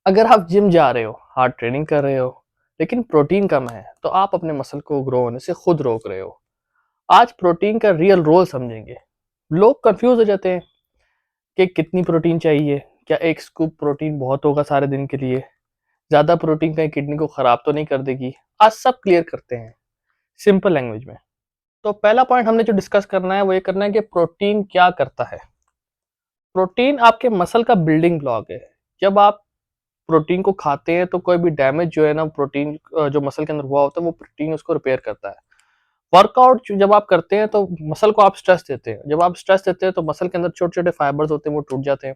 अगर आप जिम जा रहे हो, हार्ड ट्रेनिंग कर रहे हो, लेकिन प्रोटीन कम है, तो आप अपने मसल को ग्रो होने से खुद रोक रहे हो। आज प्रोटीन का रियल रोल समझेंगे। लोग कंफ्यूज हो जाते हैं कि कितनी प्रोटीन चाहिए, क्या एक स्कूप प्रोटीन बहुत होगा सारे दिन के लिए, ज़्यादा प्रोटीन कहीं किडनी को खराब तो नहीं कर देगी। आज सब क्लियर करते हैं सिंपल लैंग्वेज में। तो पहला पॉइंट हमने जो डिस्कस करना है वो ये करना है कि प्रोटीन क्या करता है। प्रोटीन आपके मसल का बिल्डिंग ब्लॉक है। जब आप प्रोटीन को खाते हैं तो कोई भी डैमेज जो है ना प्रोटीन जो मसल के अंदर हुआ होता है वो प्रोटीन उसको रिपेयर करता है। वर्कआउट जब आप करते हैं तो मसल को आप स्ट्रेस देते हैं। जब आप स्ट्रेस देते हैं तो मसल के अंदर छोटे-छोटे फाइबर्स होते हैं वो टूट जाते हैं।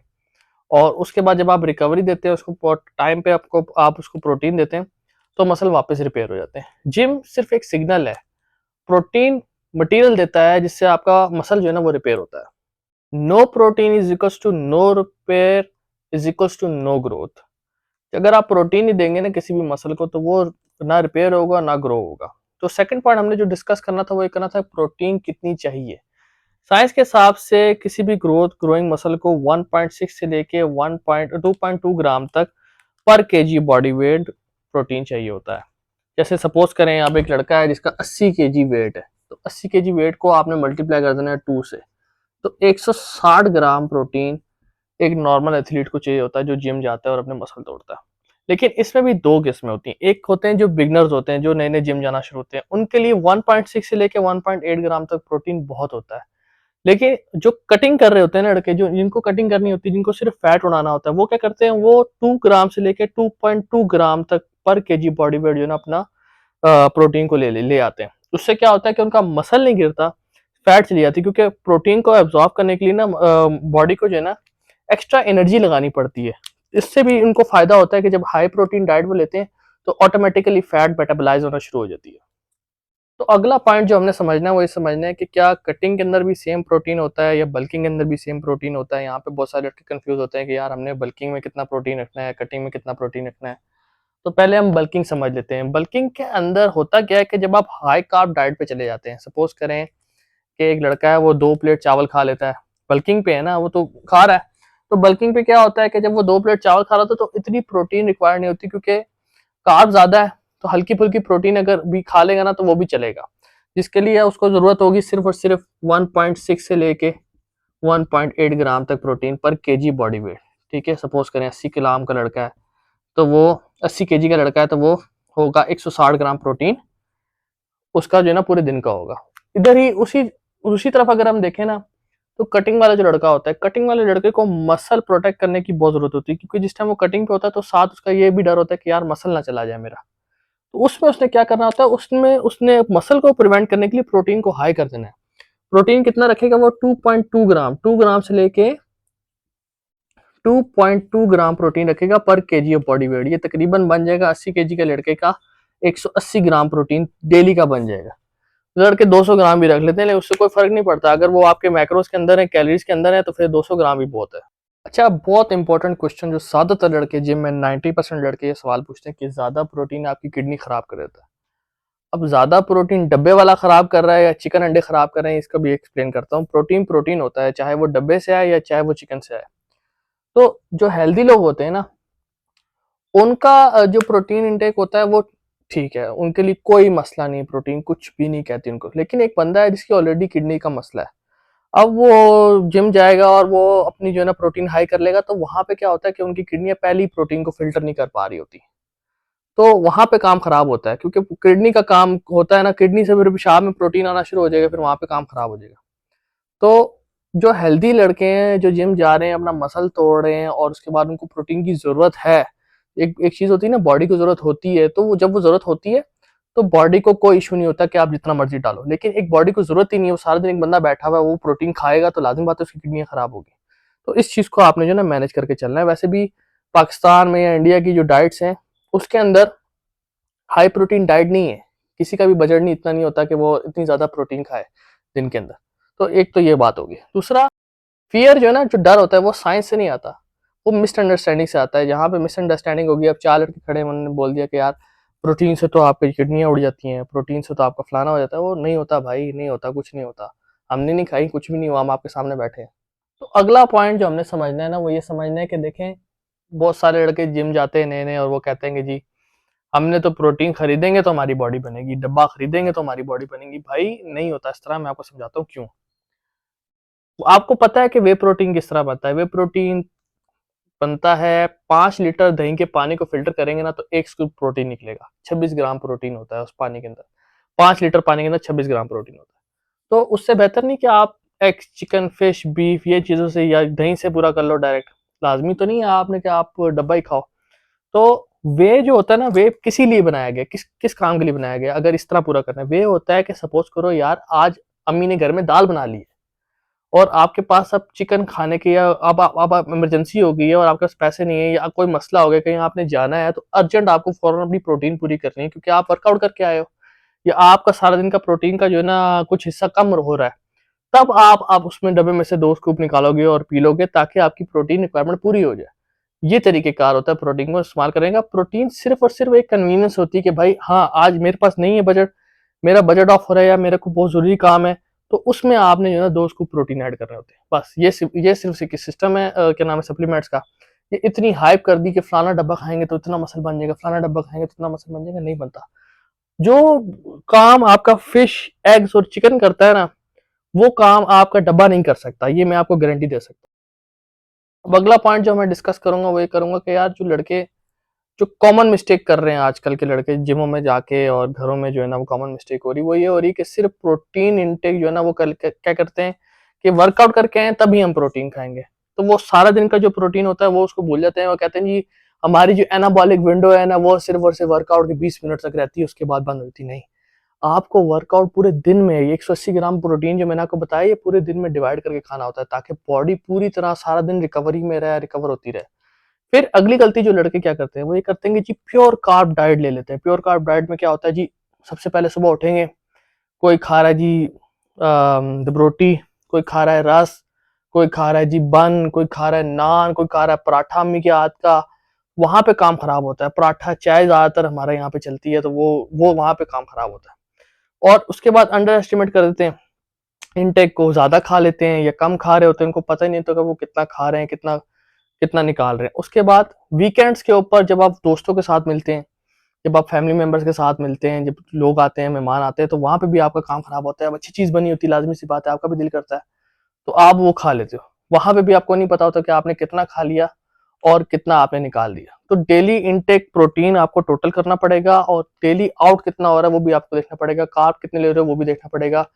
और उसके बाद जब आप रिकवरी देते हैं उसको टाइम पे आपको आप उसको प्रोटीन देते हैं तो मसल वापस रिपेयर हो जाते हैं। जिम सिर्फ एक सिग्नल है। प्रोटीन मटेरियल देता है जिससे आपका मसल जो है ना वो रिपेयर होता है। No protein is equals to no repair is equals to no growth. अगर आप प्रोटीन नहीं देंगे ना किसी भी मसल को तो वो ना रिपेयर होगा ना ग्रो होगा। तो सेकंड पॉइंट हमने जो डिस्कस करना था वो ये करना था प्रोटीन कितनी चाहिए। साइंस के हिसाब से किसी भी ग्रोइंग मसल को 1.6 से लेके 1.2.2 ग्राम तक पर केजी बॉडी वेट प्रोटीन चाहिए होता है। जैसे सपोज करें अब एक लड़का है जिसका 80 केजी वेट है, तो 80 केजी वेट को आपने मल्टीप्लाई कर देना है 2 से, तो 160 ग्राम प्रोटीन एक नॉर्मल एथलीट को चाहिए होता है जो जिम जाता है और अपने मसल तोड़ता है। लेकिन इसमें भी दो किस्में होती हैं। एक होते हैं जो बिगनर्स होते हैं, जो नए-नए जिम जाना शुरू होते हैं, उनके लिए 1.6 से लेके 1.8 ग्राम तक प्रोटीन बहुत होता है। लेकिन जो कटिंग कर रहे होते हैं ना लड़के, जो जिनको कटिंग करनी होती है, जिनको सिर्फ फैट उड़ाना होता है, वो क्या करते हैं, वो 2 ग्राम से लेके 2.2 ग्राम तक पर केजी बॉडी वेट जो है ना अपना प्रोटीन को ले आते हैं। उससे क्या होता है कि उनका मसल नहीं गिरता, फैट चली जाती है क्योंकि प्रोटीन को एब्ज़ॉर्ब करने के लिए ना बॉडी को जो है ना एक्स्ट्रा एनर्जी लगानी पड़ती है। इससे भी इनको फ़ायदा होता है कि जब हाई प्रोटीन डाइट वो लेते हैं, तो ऑटोमैटिकली फैट मेटाबॉलाइज़ होना शुरू हो जाती है। तो अगला पॉइंट जो हमने समझना है वो ये समझना है कि क्या कटिंग के अंदर भी सेम प्रोटीन होता है या बल्किंग के अंदर भी सेम प्रोटीन होता है। यहाँ पे बहुत सारे लड़के कंफ्यूज होते हैं कि यार हमने बल्किंग में कितना प्रोटीन रखना है, कटिंग में कितना प्रोटीन रखना है। तो पहले हम बल्किंग समझ लेते हैं। बल्किंग के अंदर होता क्या है कि जब आप हाई कार्ब डाइट पे चले जाते हैं, सपोज करें कि एक लड़का है वो 2 प्लेट चावल खा लेता है, बल्किंग पे है ना, वो तो खा रहा है। तो बल्किंग पे क्या होता है कि जब वो 2 प्लेट चावल खा रहा था तो इतनी प्रोटीन रिक्वायर्ड नहीं होती क्योंकि कार्ब ज़्यादा है, तो हल्की-फुल्की प्रोटीन अगर भी खा लेगा ना तो वो भी चलेगा। जिसके लिए उसको ज़रूरत होगी सिर्फ़ और सिर्फ़ 1.6 से लेके 1.8 ग्राम तक प्रोटीन पर केजी बॉडी वेट, ठीक है? सपोज़ करें 80 किलो का लड़का है, तो वो 80 केजी का लड़का है तो वो होगा 160 ग्राम प्रोटीन उसका जो है ना पूरे दिन का होगा। इधर ही उसी उसी तरफ अगर हम देखें ना, तो कटिंग वाला जो लड़का होता है, कटिंग वाले लड़के को मसल प्रोटेक्ट करने की बहुत ज़रूरत होती है क्योंकि जिस टाइम वो कटिंग पे होता है तो साथ उसका ये भी डर होता है कि यार मसल ना चला जाए मेरा। तो उसमें उसने क्या करना होता है, उसमें उसने मसल को प्रिवेंट करने के लिए प्रोटीन को हाई कर देना है। प्रोटीन कितना रखेगा वो 2.2 ग्राम, 2 ग्राम से लेके 2.2 ग्राम प्रोटीन रखेगा पर केजी ऑफ बॉडी वेट। ये तकरीबन बन जाएगा 80 केजी के लड़के का 180 ग्राम प्रोटीन डेली का बन जाएगा। लड़के 200 ग्राम भी रख लेते हैं लेकिन उससे कोई फर्क नहीं पड़ता। अगर वो आपके मैक्रोज के अंदर है, कैलोरीज के अंदर है तो फिर 200 ग्राम भी बहुत है। अच्छा, बहुत इंपॉर्टेंट क्वेश्चन जो ज्यादातर लड़के जिम में 90% लड़के ये सवाल पूछते हैं कि ज्यादा प्रोटीन आपकी किडनी खराब कर देता है। अब ज्यादा प्रोटीन डब्बे वाला खराब कर रहा है या चिकन अंडे खराब कर रहे हैं, इसका भी एक्सप्लेन करता हूँ। प्रोटीन प्रोटीन होता है, चाहे वो डब्बे से आए या चाहे वो चिकन से आए। तो जो हेल्दी लोग होते हैं ना, उनका जो प्रोटीन इंटेक होता है वो ठीक है, उनके लिए कोई मसला नहीं, प्रोटीन कुछ भी नहीं कहती उनको। लेकिन एक बंदा है जिसकी ऑलरेडी किडनी का मसला है, अब वो जिम जाएगा और वो अपनी जो है ना प्रोटीन हाई कर लेगा, तो वहां पे क्या होता है कि उनकी किडनियां पहले ही प्रोटीन को फिल्टर नहीं कर पा रही होती, तो वहां पे काम खराब होता है क्योंकि किडनी का काम होता है ना, किडनी से फिर पेशाब में प्रोटीन आना शुरू हो जाएगा, फिर वहां पे काम खराब हो जाएगा। तो जो हेल्दी लड़के हैं जो जिम जा रहे हैं, अपना मसल तोड़ रहे हैं और उसके बाद उनको प्रोटीन की जरूरत है, एक एक चीज होती है ना, बॉडी को जरूरत होती है, तो वो जब वो जरूरत होती है तो बॉडी को कोई इशू नहीं होता कि आप जितना मर्जी डालो। लेकिन एक बॉडी को जरूरत ही नहीं है, वो सारा दिन एक बंदा बैठा हुआ है, वो प्रोटीन खाएगा तो लाजिम बात है उसकी किडनियां खराब होगी। तो इस चीज को आपने जो है ना मैनेज करके चलना है। वैसे भी पाकिस्तान में या इंडिया की जो डाइट्स हैं उसके अंदर हाई प्रोटीन डाइट नहीं है। किसी का भी बजट नहीं, इतना नहीं होता कि वो इतनी ज्यादा प्रोटीन खाए दिन के अंदर। तो एक तो ये बात होगी। दूसरा, फियर जो है ना, जो डर होता है वो साइंस से नहीं आता, वो मिसअंडरस्टैंडिंग से आता है। जहाँ पे मिसअंडरस्टैंडिंग होगी, अब 4 लड़के खड़े हैं, उन्होंने बोल दिया कि यार प्रोटीन से तो आपकी किडनियां उड़ जाती हैं, प्रोटीन से तो आपका फलाना हो जाता है। वो नहीं होता भाई, नहीं होता, कुछ नहीं होता। हमने नहीं खाई, कुछ भी नहीं हुआ, हम आपके सामने बैठे हैं। तो अगला पॉइंट जो हमने समझना है ना वो ये समझना है कि देखें, बहुत सारे लड़के जिम जाते हैं नए-नए और वो कहते हैं कि जी, हमने तो प्रोटीन खरीदेंगे तो हमारी बॉडी बनेगी, डब्बा खरीदेंगे तो हमारी बॉडी बनेगी। भाई नहीं होता इस तरह, मैं आपको समझाता हूँ क्यों। आपको पता है कि व्हे प्रोटीन किस तरह बनता है? व्हे प्रोटीन बनता है 5 लीटर दही के पानी को फ़िल्टर करेंगे ना तो 1 स्कूप प्रोटीन निकलेगा। 26 ग्राम प्रोटीन होता है उस पानी के अंदर। 5 लीटर पानी के अंदर 26 ग्राम प्रोटीन होता है। तो उससे बेहतर नहीं कि आप एग्स, चिकन, फिश, बीफ ये चीज़ों से या दही से पूरा कर लो डायरेक्ट। लाज़मी तो नहीं है आपने कि आप डब्बा ही खाओ। तो व्हे जो होता है ना, व्हे किसी लिए बनाया गया है? किस किस काम के लिए बनाया गया है? अगर इस तरह पूरा करना है, व्हे होता है कि सपोज़ करो यार आज अम्मी ने घर में दाल बना ली है और आपके पास अब चिकन खाने की या अब इमरजेंसी हो गई है और आपके पास पैसे नहीं है या कोई मसला हो गया, कहीं आपने जाना है तो अर्जेंट आपको फौरन अपनी प्रोटीन पूरी करनी है क्योंकि आप वर्कआउट करके आए हो या आपका सारा दिन का प्रोटीन का जो है ना कुछ हिस्सा कम हो रहा है। तब आप उसमें डब्बे में से 2 स्कूप निकालोगे और पी लोगे ताकि आपकी प्रोटीन रिक्वायरमेंट पूरी हो जाए। ये तरीक़ेकार होता है प्रोटीन को इस्तेमाल करने का। प्रोटीन सिर्फ़ और सिर्फ़ एक कन्वीनियंस होती है कि भाई हाँ, आज मेरे पास नहीं है बजट, मेरा बजट ऑफ हो रहा है या मेरे को बहुत ज़रूरी काम है, तो उसमें आपने जो है ना 2 स्कूप प्रोटीन ऐड करने होते हैं। बस ये सिर्फ़ एक सिस्टम है क्या नाम है सप्लीमेंट्स का। ये इतनी हाइप कर दी कि फलाना डब्बा खाएँगे तो इतना मसल बन जाएगा, फलाना डब्बा खाएँगे तो इतना मसल बन जाएगा, नहीं बनता। जो काम आपका फिश, एग्स और चिकन करता है ना, वो काम आपका डब्बा नहीं कर सकता। ये मैं आपको गारंटी दे सकता हूँ। अब अगला पॉइंट जो मैं डिस्कस करूँगा वो ये करूँगा कि यार जो लड़के जो कॉमन मिस्टेक कर रहे हैं आजकल के लड़के जिमों में जाके और घरों में जो है ना वो कॉमन मिस्टेक हो रही है वो ये हो रही है कि सिर्फ प्रोटीन इनटेक जो है ना वो क्या करते हैं कि वर्कआउट करके आए तभी हम प्रोटीन खाएंगे। तो वो सारा दिन का जो प्रोटीन होता है वो उसको भूल जाते हैं। वो कहते हैं जी हमारी जो एनाबॉलिक विंडो है ना वो सिर्फ और सिर्फ वर्कआउट के 20 मिनट तक रहती है, उसके बाद बंद होती नहीं। आपको वर्कआउट पूरे दिन में ये 180 ग्राम प्रोटीन जो मैंने आपको बताया ये पूरे दिन में डिवाइड करके खाना होता है ताकि बॉडी पूरी तरह सारा दिन रिकवरी में रहे, रिकवर होती रहे। फिर अगली गलती जो लड़के क्या करते हैं वो ये करते हैं कि जी प्योर कार्ब डाइट ले लेते हैं। प्योर कार्ब डाइट में क्या होता है जी, सबसे पहले सुबह उठेंगे, कोई खा रहा है जी रोटी, कोई खा रहा है रस, कोई खा रहा है जी बन, कोई खा रहा है नान, कोई खा रहा है पराठा अम्मी के हाथ का। वहां पे काम खराब होता है। पराठा चाय ज्यादातर हमारे यहाँ पे चलती है तो वो वहां पे काम खराब होता है। और उसके बाद अंडर एस्टिमेट कर देते हैं, इनटेक को ज्यादा खा लेते हैं या कम खा रहे होते हैं, उनको पता ही नहीं होता कि वो कितना खा रहे हैं, कितना कितना निकाल रहे हैं। उसके बाद वीकेंड्स के ऊपर जब आप दोस्तों के साथ मिलते हैं, जब आप फैमिली मेंबर्स के साथ मिलते हैं, जब लोग आते हैं, मेहमान आते हैं, तो वहाँ पे भी आपका काम खराब होता है। अब अच्छी चीज़ बनी होती है, लाज़मी सी बात है, आपका भी दिल करता है, तो आप वो खा लेते हो। वहाँ पे भी आपको नहीं पता होता कि आपने कितना खा लिया और कितना आपने निकाल दिया। तो डेली इनटेक प्रोटीन आपको टोटल करना पड़ेगा और डेली आउट कितना हो रहा है वो भी आपको देखना पड़ेगा, कार्ब कितने ले रहे हो वो भी देखना पड़ेगा।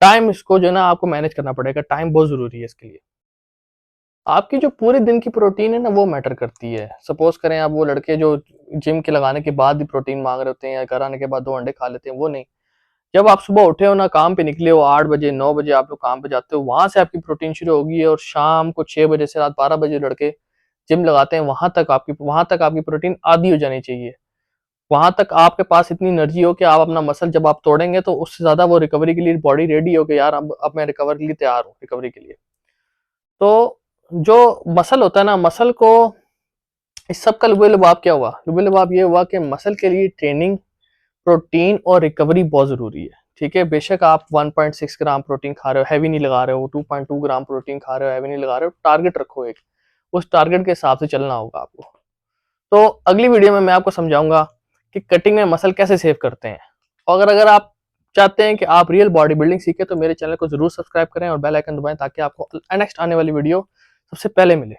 टाइम इसको जो है ना आपको मैनेज करना पड़ेगा, टाइम बहुत ज़रूरी है इसके लिए। आपकी जो पूरे दिन की प्रोटीन है ना वो मैटर करती है। सपोज़ करें आप वो लड़के जो जिम के लगाने के बाद भी प्रोटीन माँग रहे होते हैं या घर आने के बाद 2 अंडे खा लेते हैं, वो नहीं। जब आप सुबह उठे हो ना, काम पे निकले हो 8 बजे, 9 बजे आप लोग काम पे जाते हो, वहाँ से आपकी प्रोटीन शुरू होगी और शाम को 6 बजे से रात 12 बजे लड़के जिम लगाते हैं, वहाँ तक आपकी प्रोटीन आधी हो जानी चाहिए। वहाँ तक आपके पास इतनी एनर्जी हो कि आप अपना मसल जब आप तोड़ेंगे तो उससे ज़्यादा वो रिकवरी के लिए बॉडी रेडी हो कि यार अब मैं रिकवर के लिए तैयार हूँ, रिकवरी के लिए। तो जो मसल होता है ना, मसल को इस सब का लुबे-लुबाब क्या हुआ? लुबे-लुबाब ये हुआ कि मसल के लिए ट्रेनिंग, प्रोटीन और रिकवरी बहुत ज़रूरी है, ठीक है? बेशक आप 1.6 ग्राम प्रोटीन खा रहे हो, हेवी नहीं लगा रहे हो, 2.2 ग्राम प्रोटीन खा रहे हो, हेवी नहीं लगा रहे हो, टारगेट रखो एक, उस टारगेट के हिसाब से चलना होगा आपको। तो अगली वीडियो में मैं आपको समझाऊँगा कि कटिंग में मसल कैसे सेव करते हैं। और अगर आप चाहते हैं कि आप रियल बॉडी बिल्डिंग सीखें तो मेरे चैनल को ज़रूर सब्सक्राइब करें और बेल आइकन दबाएँ ताकि आपको नेक्स्ट आने वाली वीडियो सबसे पहले मिले।